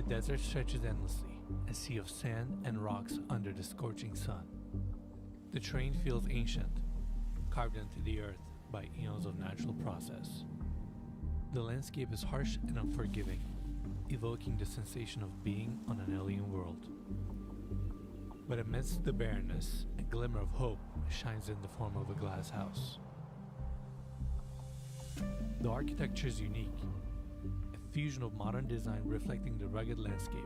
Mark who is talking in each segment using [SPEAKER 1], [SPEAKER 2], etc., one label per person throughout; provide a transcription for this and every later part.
[SPEAKER 1] desert stretches endlessly, a sea of sand and rocks under the scorching sun. The terrain feels ancient, carved into the earth by eons of natural process. The landscape is harsh and unforgiving, evoking the sensation of being on an alien world. But amidst the barrenness, a glimmer of hope shines in the form of a glass house. The architecture is unique, a fusion of modern design reflecting the rugged landscape.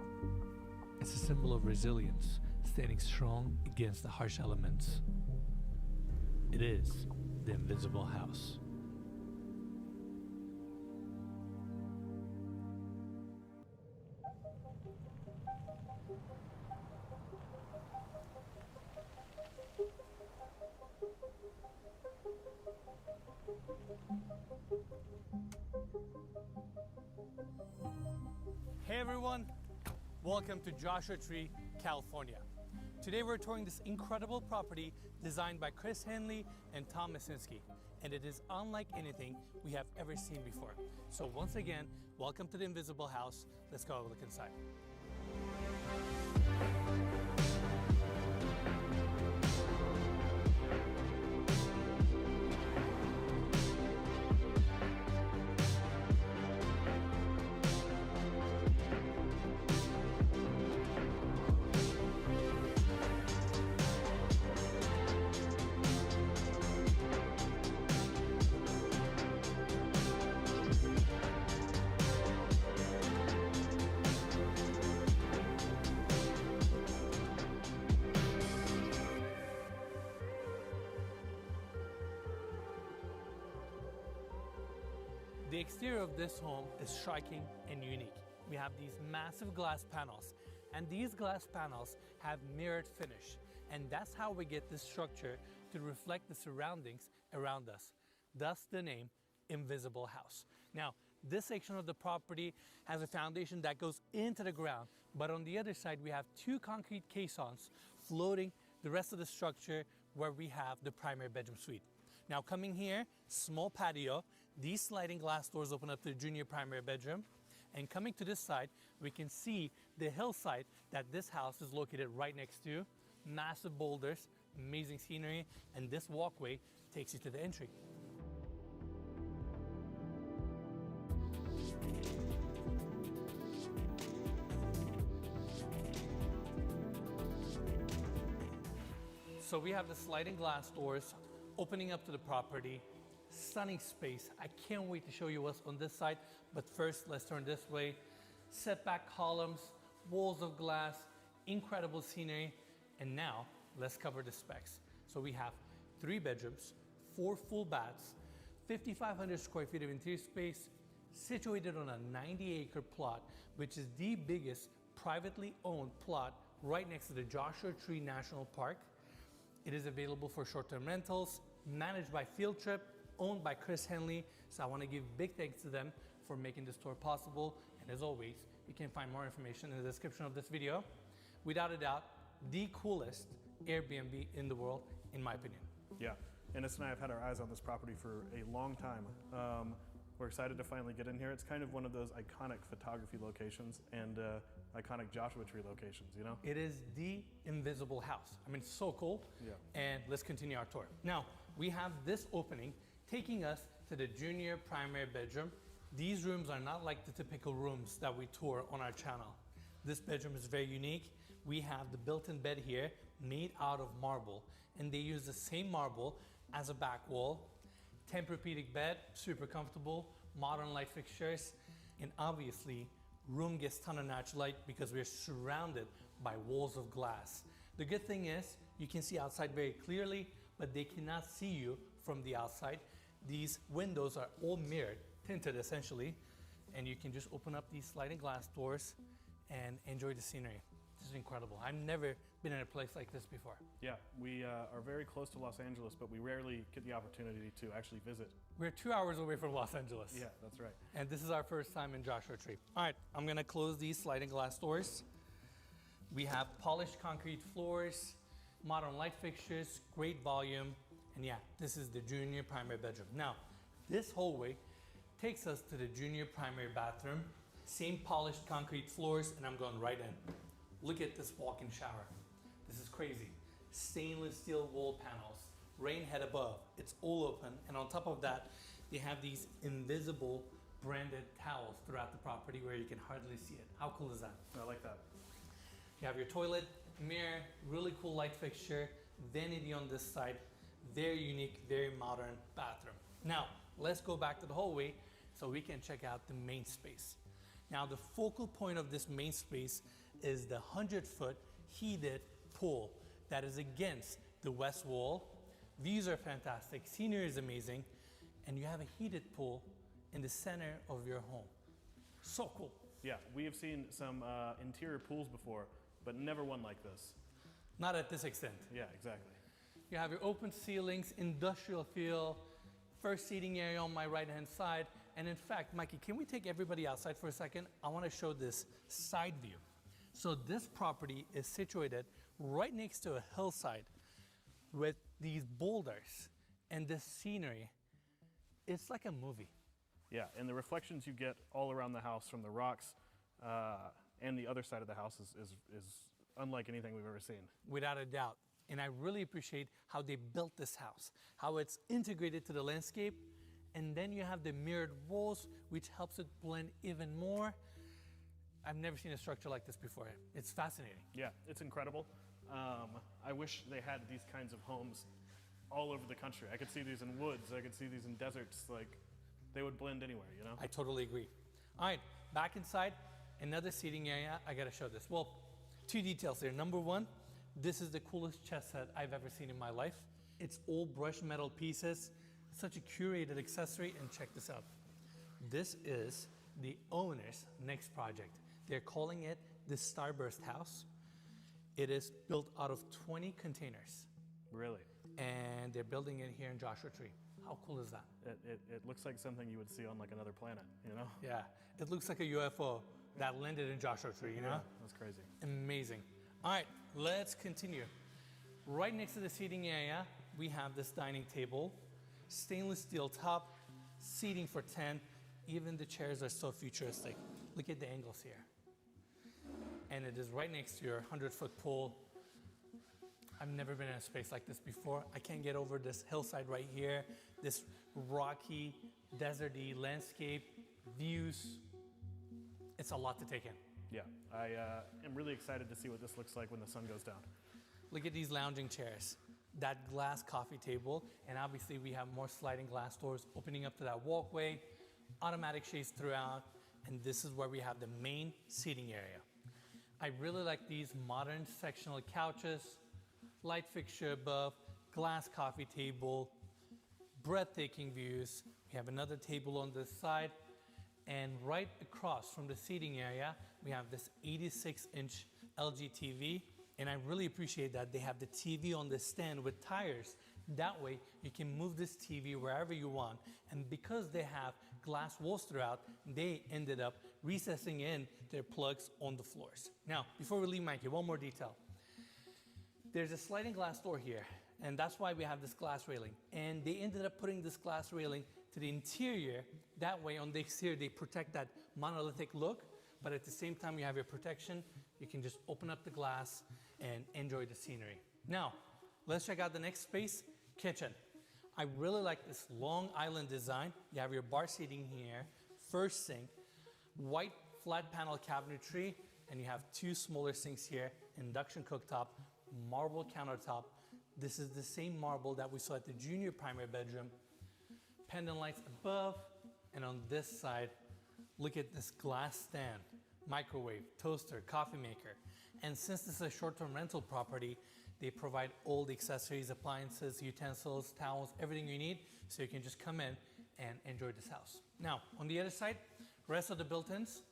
[SPEAKER 1] It's a symbol of resilience, standing strong against the harsh elements. It is the invisible house.
[SPEAKER 2] Hey everyone, welcome to Joshua Tree, California. Today we're touring this incredible property designed by Chris Henley and Tom Masinski, and it is unlike anything we have ever seen before. So once again, welcome to the Invisible House. Let's go have a look inside. The exterior of this home is striking and unique. We have these massive glass panels, and these glass panels have mirrored finish. And that's how we get this structure to reflect the surroundings around us. Thus the name Invisible House. Now, this section of the property has a foundation that goes into the ground, but on the other side we have two concrete caissons floating the rest of the structure where we have the primary bedroom suite. Now coming here, small patio, these sliding glass doors open up to the junior primary bedroom. And coming to this side, we can see the hillside that this house is located right next to. Massive boulders, amazing scenery, and this walkway takes you to the entry. So we have the sliding glass doors opening up to the property, stunning space. I can't wait to show you what's on this side, but first let's turn this way. Setback columns, walls of glass, incredible scenery, and now let's cover the specs. So we have 3 bedrooms, 4 full baths, 5,500 square feet of interior space, situated on a 90-acre plot, which is the biggest privately owned plot right next to the Joshua Tree National Park. It is available for short-term rentals, managed by Field Trip, owned by Chris Henley. So I want to give big thanks to them for making this tour possible. And as always, you can find more information in the description of this video. Without a doubt, the coolest Airbnb in the world, in my opinion.
[SPEAKER 3] Yeah, Ennis and I have had our eyes on this property for a long time. We're excited to finally get in here. It's kind of one of those iconic photography locations and iconic Joshua Tree locations, you know?
[SPEAKER 2] It is the Invisible House. I mean, it's so cool.
[SPEAKER 3] Yeah.
[SPEAKER 2] And let's continue our tour. Now, we have this opening taking us to the junior primary bedroom. These rooms are not like the typical rooms that we tour on our channel. This bedroom is very unique. We have the built-in bed here made out of marble, and they use the same marble as a back wall. Tempur-Pedic bed, super comfortable, modern light fixtures, and obviously room gets a ton of natural light because we're surrounded by walls of glass. The good thing is you can see outside very clearly, but they cannot see you from the outside. These windows are all mirrored, tinted essentially, and you can just open up these sliding glass doors and enjoy the scenery. This is incredible. I've never been in a place like this before.
[SPEAKER 3] Yeah, we are very close to Los Angeles, but we rarely get the opportunity to actually visit.
[SPEAKER 2] We're 2 hours away from Los Angeles.
[SPEAKER 3] Yeah, that's right.
[SPEAKER 2] And this is our first time in Joshua Tree. All right, I'm gonna close these sliding glass doors. We have polished concrete floors, modern light fixtures, great volume, and yeah, this is the junior primary bedroom. Now, this hallway takes us to the junior primary bathroom. Same polished concrete floors, and I'm going right in. Look at this walk-in shower. This is crazy. Stainless steel wall panels, rain head above. It's all open, and on top of that, they have these invisible branded towels throughout the property where you can hardly see it. How cool is that?
[SPEAKER 3] I like that.
[SPEAKER 2] You have your toilet, mirror, really cool light fixture, vanity on this side, very unique, very modern bathroom. Now, let's go back to the hallway so we can check out the main space. Now, the focal point of this main space is the 100-foot heated pool that is against the west wall. Views are fantastic, scenery is amazing, and you have a heated pool in the center of your home. So cool.
[SPEAKER 3] Yeah, we have seen some interior pools before, but never one like this.
[SPEAKER 2] Not at this extent.
[SPEAKER 3] Yeah, exactly.
[SPEAKER 2] You have your open ceilings, industrial feel, first seating area on my right-hand side. And in fact, Mikey, can we take everybody outside for a second? I want to show this side view. So this property is situated right next to a hillside with these boulders and this scenery. It's like a movie.
[SPEAKER 3] Yeah, and the reflections you get all around the house from the rocks and the other side of the house is unlike anything we've ever seen.
[SPEAKER 2] Without a doubt. And I really appreciate how they built this house, how it's integrated to the landscape. And then you have the mirrored walls, which helps it blend even more. I've never seen a structure like this before. It's fascinating.
[SPEAKER 3] Yeah, it's incredible. I wish they had these kinds of homes all over the country. I could see these in woods. I could see these in deserts. Like, they would blend anywhere, you know?
[SPEAKER 2] I totally agree. All right, back inside, another seating area. I gotta show this. Well, two details there. Number one, this is the coolest chess set I've ever seen in my life. It's all brushed metal pieces, such a curated accessory, and check this out. This is the owner's next project. They're calling it the Starburst House. It is built out of 20 containers.
[SPEAKER 3] Really?
[SPEAKER 2] And they're building it here in Joshua Tree. How cool is that?
[SPEAKER 3] It looks like something you would see on like another planet, you know?
[SPEAKER 2] Yeah, it looks like a UFO that landed in Joshua Tree, you know?
[SPEAKER 3] Yeah, that's crazy.
[SPEAKER 2] Amazing. All right, let's continue. Right next to the seating area, we have this dining table, stainless steel top, seating for 10. Even the chairs are so futuristic. Look at the angles here. And it is right next to your 100-foot pool. I've never been in a space like this before. I can't get over this hillside right here, this rocky, deserty landscape, views. It's a lot to take in.
[SPEAKER 3] Yeah, I am really excited to see what this looks like when the sun goes down.
[SPEAKER 2] Look at these lounging chairs, that glass coffee table, and obviously we have more sliding glass doors opening up to that walkway, automatic shades throughout, and this is where we have the main seating area. I really like these modern sectional couches, light fixture above, glass coffee table, breathtaking views. We have another table on this side, and right across from the seating area, we have this 86-inch LG TV, and I really appreciate that they have the TV on the stand with tires. That way, you can move this TV wherever you want, and because they have glass walls throughout, they ended up recessing in their plugs on the floors. Now, before we leave, Mikey, one more detail. There's a sliding glass door here, and that's why we have this glass railing. And they ended up putting this glass railing to the interior. That way, on the exterior, they protect that monolithic look, but at the same time, you have your protection. You can just open up the glass and enjoy the scenery. Now, let's check out the next space, kitchen. I really like this long island design. You have your bar seating here, first sink, white flat panel cabinetry, and you have two smaller sinks here, induction cooktop, marble countertop. This is the same marble that we saw at the junior primary bedroom. Pendant lights above, and on this side, look at this glass stand, microwave, toaster, coffee maker. And since this is a short-term rental property, they provide all the accessories, appliances, utensils, towels, everything you need, so you can just come in and enjoy this house. Now, on the other side, rest of the built-ins,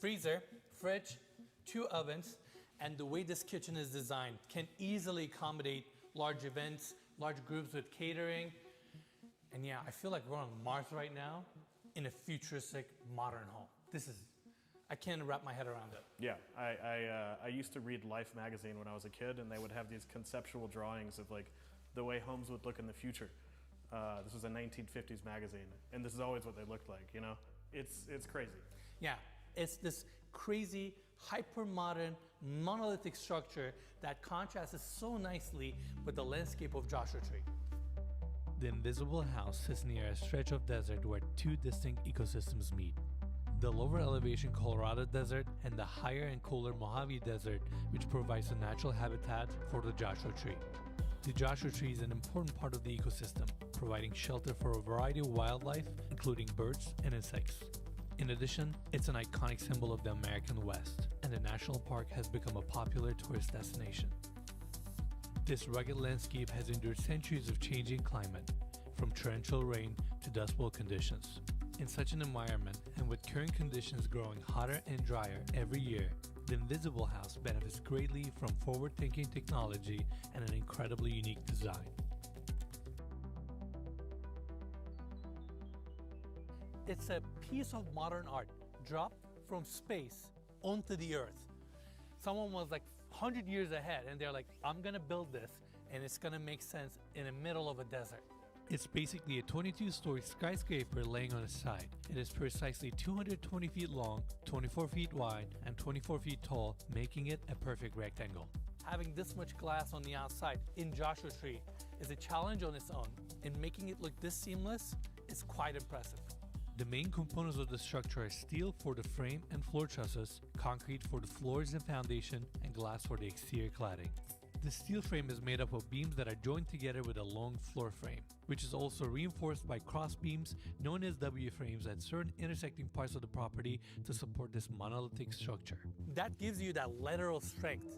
[SPEAKER 2] freezer, fridge, 2 ovens, and the way this kitchen is designed can easily accommodate large events, large groups with catering. And yeah, I feel like we're on Mars right now in a futuristic modern home. I can't wrap my head around it.
[SPEAKER 3] Yeah, I used to read Life magazine when I was a kid, and they would have these conceptual drawings of like the way homes would look in the future. This was a 1950s magazine, and this is always what they looked like, you know? It's crazy.
[SPEAKER 2] Yeah, It's this crazy, hyper-modern, monolithic structure that contrasts so nicely with the landscape of Joshua Tree.
[SPEAKER 1] The invisible house sits near a stretch of desert where two distinct ecosystems meet. The lower elevation Colorado Desert and the higher and cooler Mojave Desert, which provides a natural habitat for the Joshua Tree. The Joshua Tree is an important part of the ecosystem, providing shelter for a variety of wildlife, including birds and insects. In addition, it's an iconic symbol of the American West, and the national park has become a popular tourist destination. This rugged landscape has endured centuries of changing climate, from torrential rain to dust bowl conditions. In such an environment, and with current conditions growing hotter and drier every year, the Invisible House benefits greatly from forward-thinking technology and an incredibly unique design.
[SPEAKER 2] It's a piece of modern art dropped from space onto the earth. Someone was like 100 years ahead and they're like, I'm gonna build this and it's gonna make sense in the middle of a desert.
[SPEAKER 1] It's basically a 22-story skyscraper laying on its side. It is precisely 220 feet long, 24 feet wide, and 24 feet tall, making it a perfect rectangle.
[SPEAKER 2] Having this much glass on the outside in Joshua Tree is a challenge on its own, and making it look this seamless is quite impressive.
[SPEAKER 1] The main components of the structure are steel for the frame and floor trusses, concrete for the floors and foundation, and glass for the exterior cladding. The steel frame is made up of beams that are joined together with a long floor frame, which is also reinforced by cross beams known as W-frames at certain intersecting parts of the property to support this monolithic structure.
[SPEAKER 2] That gives you that lateral strength.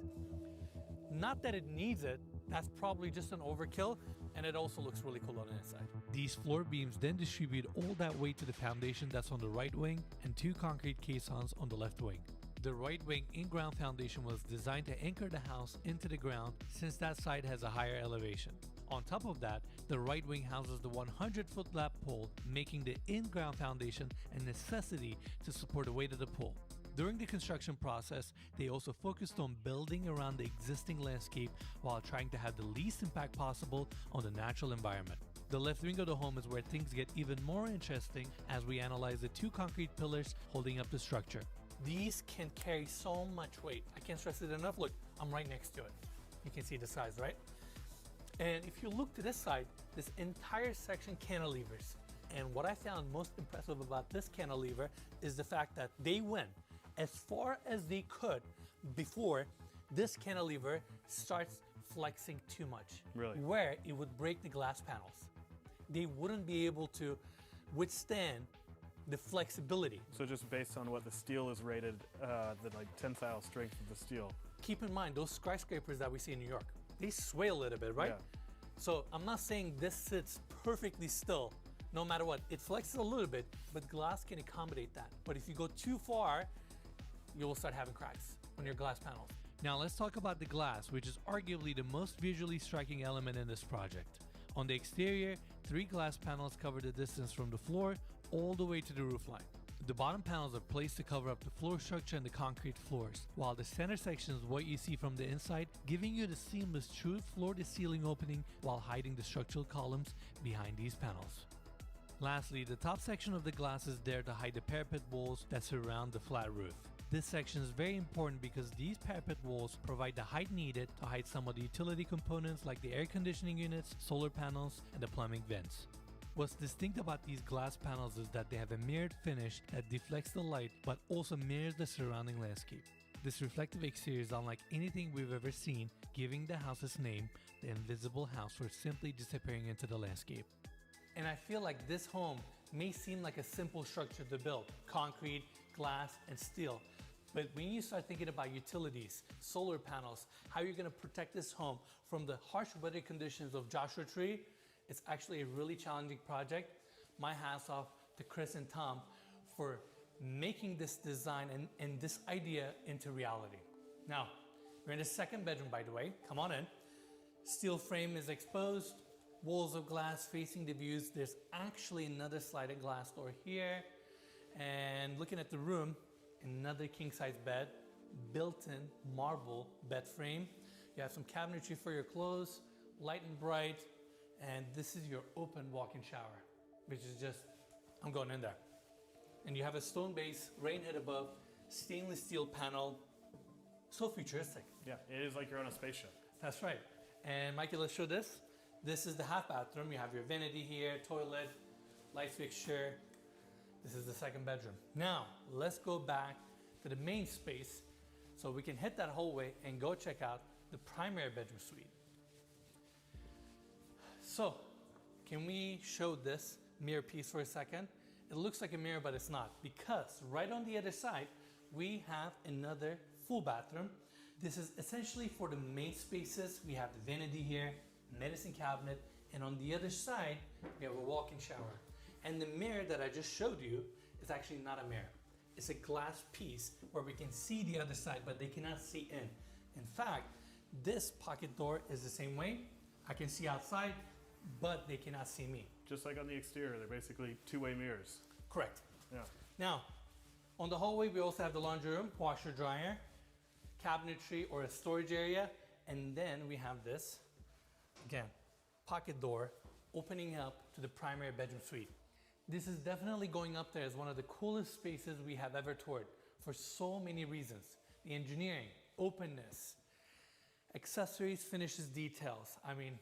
[SPEAKER 2] Not that it needs it, that's probably just an overkill, and it also looks really cool on the inside.
[SPEAKER 1] These floor beams then distribute all that weight to the foundation that's on the right wing and two concrete caissons on the left wing. The right wing in-ground foundation was designed to anchor the house into the ground since that side has a higher elevation. On top of that, the right wing houses the 100-foot lap pole, making the in-ground foundation a necessity to support the weight of the pole. During the construction process, they also focused on building around the existing landscape while trying to have the least impact possible on the natural environment. The left wing of the home is where things get even more interesting as we analyze the two concrete pillars holding up the structure.
[SPEAKER 2] These can carry so much weight. I can't stress it enough. Look, I'm right next to it. You can see the size, right? And if you look to this side, this entire section cantilevers. And what I found most impressive about this cantilever is the fact that they went as far as they could before this cantilever starts flexing too much.
[SPEAKER 3] Really?
[SPEAKER 2] Where it would break the glass panels. They wouldn't be able to withstand the flexibility.
[SPEAKER 3] So just based on what the steel is rated, the tensile strength of the steel.
[SPEAKER 2] Keep in mind, those skyscrapers that we see in New York, they sway a little bit, right?
[SPEAKER 3] Yeah.
[SPEAKER 2] So I'm not saying this sits perfectly still, no matter what. It flexes a little bit, but glass can accommodate that. But if you go too far, you will start having cracks on your glass panels.
[SPEAKER 1] Now let's talk about the glass, which is arguably the most visually striking element in this project. On the exterior, 3 glass panels cover the distance from the floor all the way to the roofline. The bottom panels are placed to cover up the floor structure and the concrete floors, while the center section is what you see from the inside, giving you the seamless true floor-to-ceiling opening while hiding the structural columns behind these panels. Lastly, the top section of the glass is there to hide the parapet walls that surround the flat roof. This section is very important because these parapet walls provide the height needed to hide some of the utility components like the air conditioning units, solar panels, and the plumbing vents. What's distinct about these glass panels is that they have a mirrored finish that deflects the light but also mirrors the surrounding landscape. This reflective exterior is unlike anything we've ever seen, giving the house its name, the Invisible House, for simply disappearing into the landscape.
[SPEAKER 2] And I feel like this home may seem like a simple structure to build, concrete, glass, and steel. But when you start thinking about utilities, solar panels, how you're gonna protect this home from the harsh weather conditions of Joshua Tree, it's actually a really challenging project. My hats off to Chris and Tom for making this design and this idea into reality. Now, we're in the second bedroom, by the way. Come on in. Steel frame is exposed, walls of glass facing the views. There's actually another sliding glass door here. And looking at the room, another king-size bed, built-in marble bed frame. You have some cabinetry for your clothes, light and bright, and this is your open walk-in shower, which is just, I'm going in there. And you have a stone base, rain head above, stainless steel panel, so futuristic.
[SPEAKER 3] Yeah, it is like you're on a spaceship.
[SPEAKER 2] That's right. And Mikey, let's show this. This is the half bathroom. You have your vanity here, toilet, light fixture. This is the second bedroom. Now, let's go back to the main space so we can hit that hallway and go check out the primary bedroom suite. So, can we show this mirror piece for a second? It looks like a mirror, but it's not, because right on the other side, we have another full bathroom. This is essentially for the main spaces. We have the vanity here, medicine cabinet, and on the other side, we have a walk-in shower. And the mirror that I just showed you is actually not a mirror. It's a glass piece where we can see the other side, but they cannot see in. In fact, this pocket door is the same way. I can see outside, but they cannot see me.
[SPEAKER 3] Just like on the exterior, they're basically two-way mirrors.
[SPEAKER 2] Correct.
[SPEAKER 3] Yeah.
[SPEAKER 2] Now, on the hallway, we also have the laundry room, washer, dryer, cabinetry or a storage area, and then we have this, again, pocket door opening up to the primary bedroom suite. This is definitely going up there as one of the coolest spaces we have ever toured for so many reasons. The engineering, openness, accessories, finishes, details. I mean,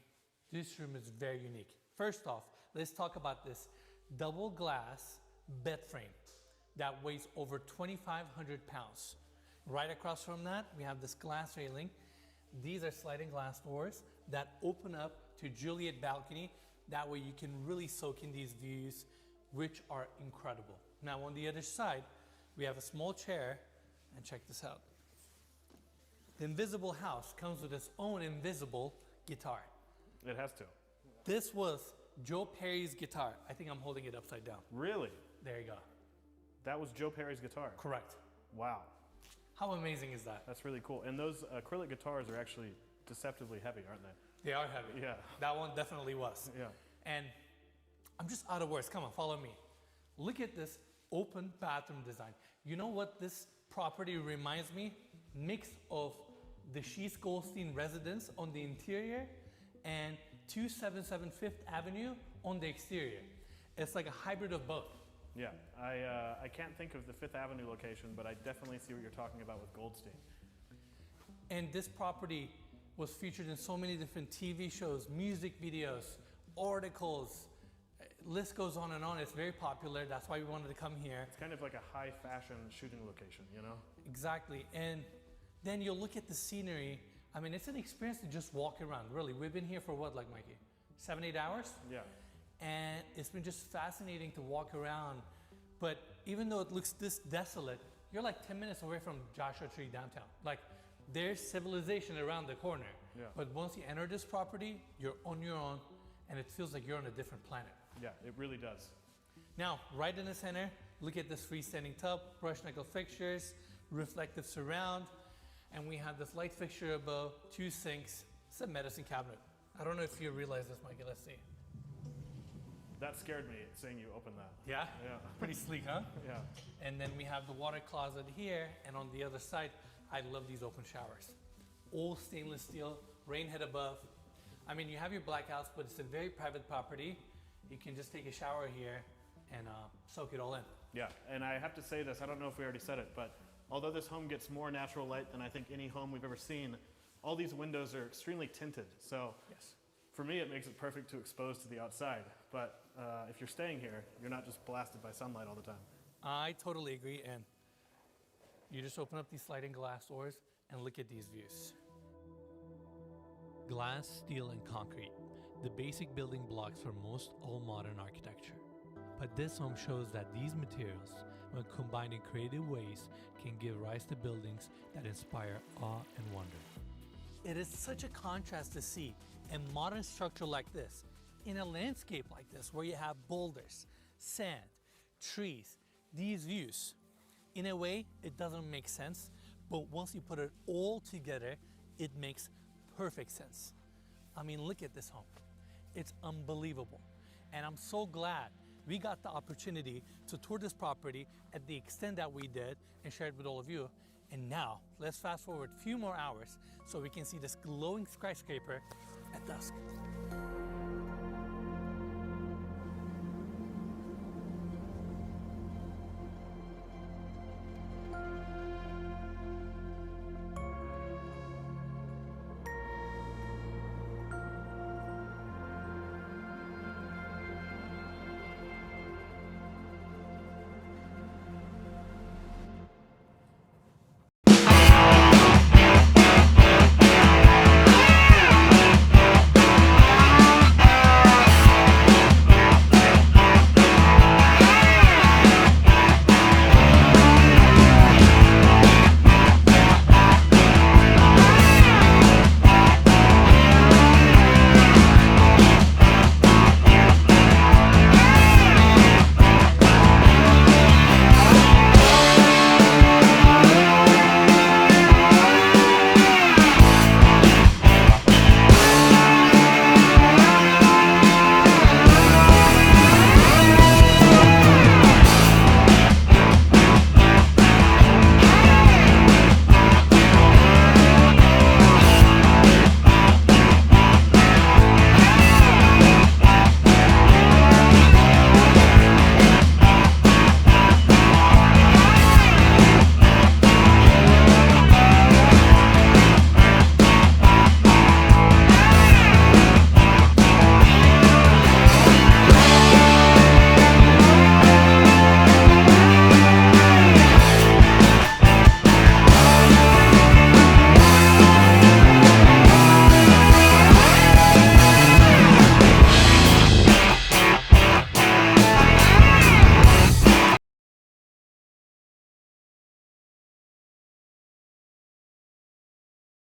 [SPEAKER 2] this room is very unique. First off, let's talk about this double glass bed frame that weighs over 2,500 pounds. Right across from that, we have this glass railing. These are sliding glass doors that open up to Juliet balcony. That way you can really soak in these views, which are incredible. Now on the other side, we have a small chair, and check this out. The invisible house comes with its own invisible guitar.
[SPEAKER 3] It has to.
[SPEAKER 2] This was Joe Perry's guitar. I think I'm holding it upside down.
[SPEAKER 3] Really?
[SPEAKER 2] There you go.
[SPEAKER 3] That was Joe Perry's guitar?
[SPEAKER 2] Correct.
[SPEAKER 3] Wow.
[SPEAKER 2] How amazing is that?
[SPEAKER 3] That's really cool. And those acrylic guitars are actually deceptively heavy, aren't they?
[SPEAKER 2] They are heavy.
[SPEAKER 3] Yeah.
[SPEAKER 2] That one definitely was.
[SPEAKER 3] Yeah.
[SPEAKER 2] And I'm just out of words. Come on, follow me. Look at this open bathroom design. You know what this property reminds me? Mix of the Shees Goldstein residence on the interior and 277 Fifth Avenue on the exterior. It's like a hybrid of both.
[SPEAKER 3] Yeah, I can't think of the Fifth Avenue location, but I definitely see what you're talking about with Goldstein.
[SPEAKER 2] And this property was featured in so many different TV shows, music videos, articles, list goes on and on. It's very popular. That's why we wanted to come here.
[SPEAKER 3] It's kind of like a high fashion shooting location, you know?
[SPEAKER 2] Exactly. And then you'll look at the scenery. I mean, it's an experience to just walk around, really. We've been here for what, like Mikey? 7, 8 hours?
[SPEAKER 3] Yeah.
[SPEAKER 2] And it's been just fascinating to walk around. But even though it looks this desolate, you're like 10 minutes away from Joshua Tree downtown. Like, there's civilization around the corner.
[SPEAKER 3] Yeah.
[SPEAKER 2] But once you enter this property, you're on your own, and it feels like you're on a different planet.
[SPEAKER 3] Yeah, it really does.
[SPEAKER 2] Now, right in the center, look at this freestanding tub, brushed nickel fixtures, reflective surround, and we have this light fixture above, 2 sinks. It's a medicine cabinet. I don't know if you realize this, Mikey. Let's see.
[SPEAKER 3] That scared me, seeing you open that.
[SPEAKER 2] Yeah?
[SPEAKER 3] Yeah.
[SPEAKER 2] Pretty sleek, huh?
[SPEAKER 3] Yeah.
[SPEAKER 2] And then we have the water closet here, and on the other side, I love these open showers. All stainless steel, rain head above. I mean, you have your blackouts, but it's a very private property. You can just take a shower here and soak it all in.
[SPEAKER 3] Yeah, and I have to say this, I don't know if we already said it, but although this home gets more natural light than I think any home we've ever seen, all these windows are extremely tinted. So
[SPEAKER 2] Yes.
[SPEAKER 3] for me, it makes it perfect to expose to the outside. But if you're staying here, you're not just blasted by sunlight all the time.
[SPEAKER 2] I totally agree, and you just open up these sliding glass doors and look at these views.
[SPEAKER 1] Glass, steel, and concrete, the basic building blocks for most all modern architecture. But this home shows that these materials, when combined in creative ways, can give rise to buildings that inspire awe and wonder.
[SPEAKER 2] It is such a contrast to see a modern structure like this in a landscape like this where you have boulders, sand, trees, these views. In a way, it doesn't make sense, but once you put it all together, it makes perfect sense. I mean, look at this home. It's unbelievable. And I'm so glad we got the opportunity to tour this property at the extent that we did and share it with all of you. And now, let's fast forward a few more hours so we can see this glowing skyscraper at dusk.